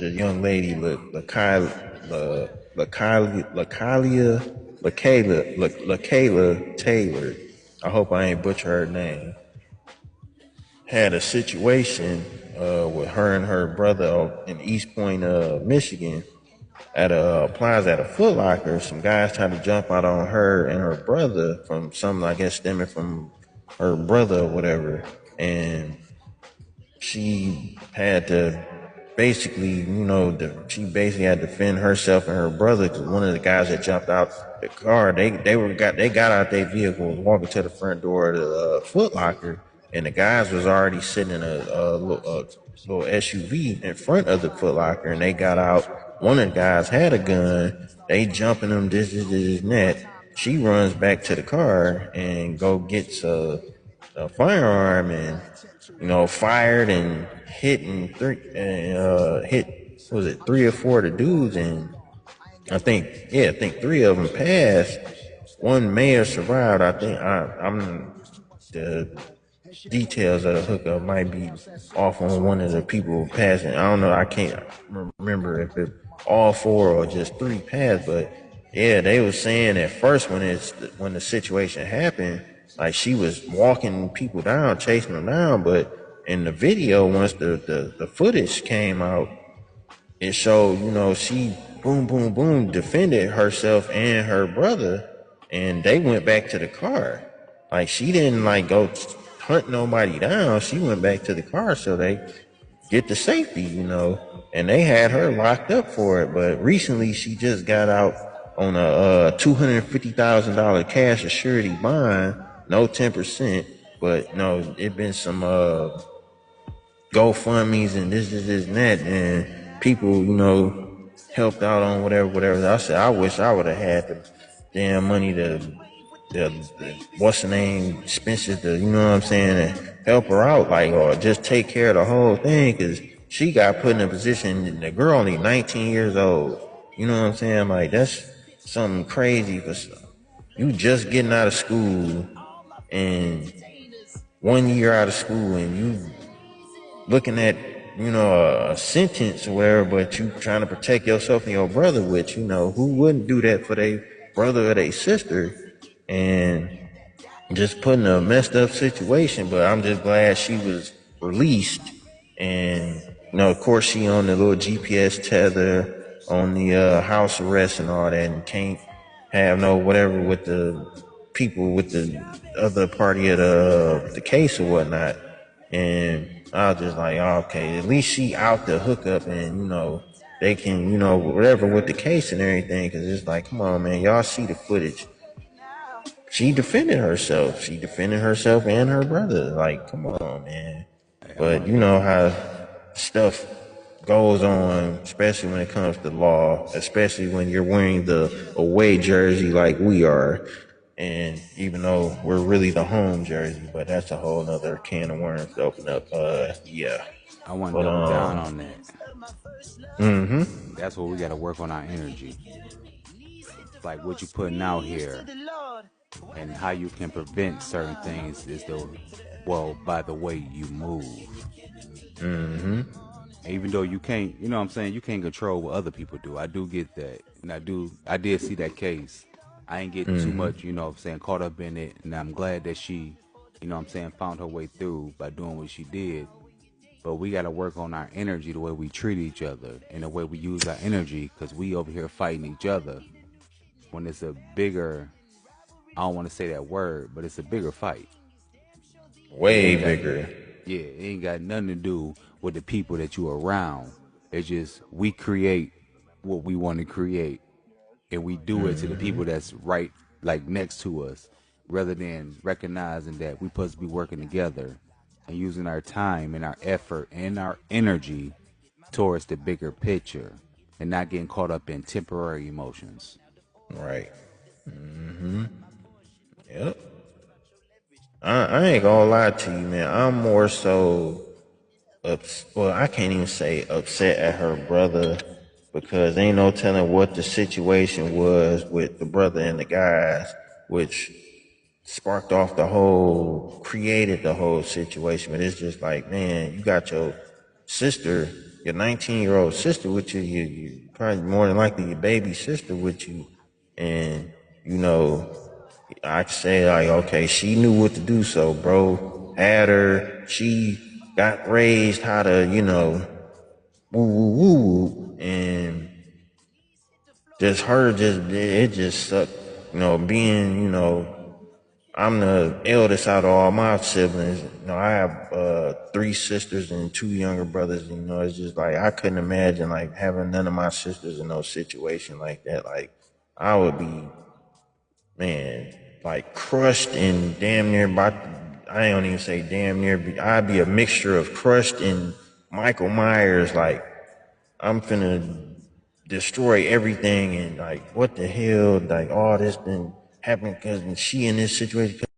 the young lady, LaKayla Taylor. I hope I ain't butcher her name. Had a situation with her and her brother in East Point, Michigan, at a plaza at a Foot Locker. Some guys tried to jump out on her and her brother from something, I guess, stemming from her brother or whatever, and she had to basically, she basically had to defend herself and her brother because one of the guys that jumped out the car, they got out their vehicle, was walking to the front door of the Foot Locker, and the guys was already sitting in a little SUV in front of the Foot Locker, and they got out. One of the guys had a gun. They jumping them, this, and that. She runs back to the car and go gets a firearm and fired and hit and hit, was it three or four of the dudes, and I think three of them passed. One may have survived. I think I'm the details of the hookup might be off on one of the people passing. I don't know. I can't remember if it all four or just three passed, but yeah, they was saying at first when the situation happened, like she was walking people down, chasing them down, but in the video, once the footage came out, it showed, she boom, boom, boom, defended herself and her brother, and they went back to the car. Like she didn't go hunt nobody down. She went back to the car so they get the safety, and they had her locked up for it. But recently she just got out on a $250,000 cash assurity bond, no 10%, but no, it been some GoFundMe's and this and that, and people, helped out on whatever. I said, I wish I would have had the damn money to what's the name, expenses to, you know what I'm saying, to help her out, or just take care of the whole thing, because she got put in a position, the girl only 19 years old, you know what I'm saying, that's something crazy, because you just getting out of school, and 1 year out of school, and you looking at, a sentence or whatever, but you trying to protect yourself and your brother, which, who wouldn't do that for their brother or their sister, and just put in a messed up situation. But I'm just glad she was released, and, of course she on the little GPS tether, on the house arrest and all that, and can't have no whatever with the people with the other party of the case or whatnot. And I was just like, oh, okay, at least she out the hookup, and they can, whatever with the case and everything, because it's like, come on, man, y'all see the footage. She defended herself. She defended herself and her brother. Like, come on, man. But you know how stuff goes on, especially when it comes to law, especially when you're wearing the away jersey like we are. And even though we're really the home jersey, but that's a whole nother can of worms to open up. Yeah. I want to double down on that. Mm-hmm. That's where we got to work on our energy. Like what you putting out here and how you can prevent certain things is by the way you move. Mm-hmm. Even though you can't, you know what I'm saying, you can't control what other people do. I do get that. And I did see that case. I ain't getting too much, you know what I'm saying, caught up in it. And I'm glad that she, you know what I'm saying, found her way through by doing what she did. But we got to work on our energy, the way we treat each other and the way we use our energy, because we over here fighting each other when it's a bigger, I don't want to say that word, but it's a bigger fight. Way bigger. Yeah, it ain't got nothing to do with the people that you are around. It's just we create what we want to create, and we do it to the people that's right, like next to us, rather than recognizing that we're supposed to be working together and using our time and our effort and our energy towards the bigger picture and not getting caught up in temporary emotions. Right. Mm-hmm. Yep. I ain't gonna lie to you, man. I'm more so I can't even say upset at her brother, because ain't no telling what the situation was with the brother and the guys, which created the whole situation. But it's just like, man, you got your sister your 19-year-old sister with you, you probably more than likely your baby sister with you, and you know, I could say like, okay, she knew what to do, so bro had her. She got raised how to, woo woo woo woo, and just her, it just sucked, being, I'm the eldest out of all my siblings. I have three sisters and two younger brothers. It's just like I couldn't imagine like having none of my sisters in no situation like that. Like I would be, man, like crushed and damn near. I don't even say damn near. I'd be a mixture of crushed and Michael Myers. Like I'm finna destroy everything and like what the hell? Like all this been happening because she in this situation.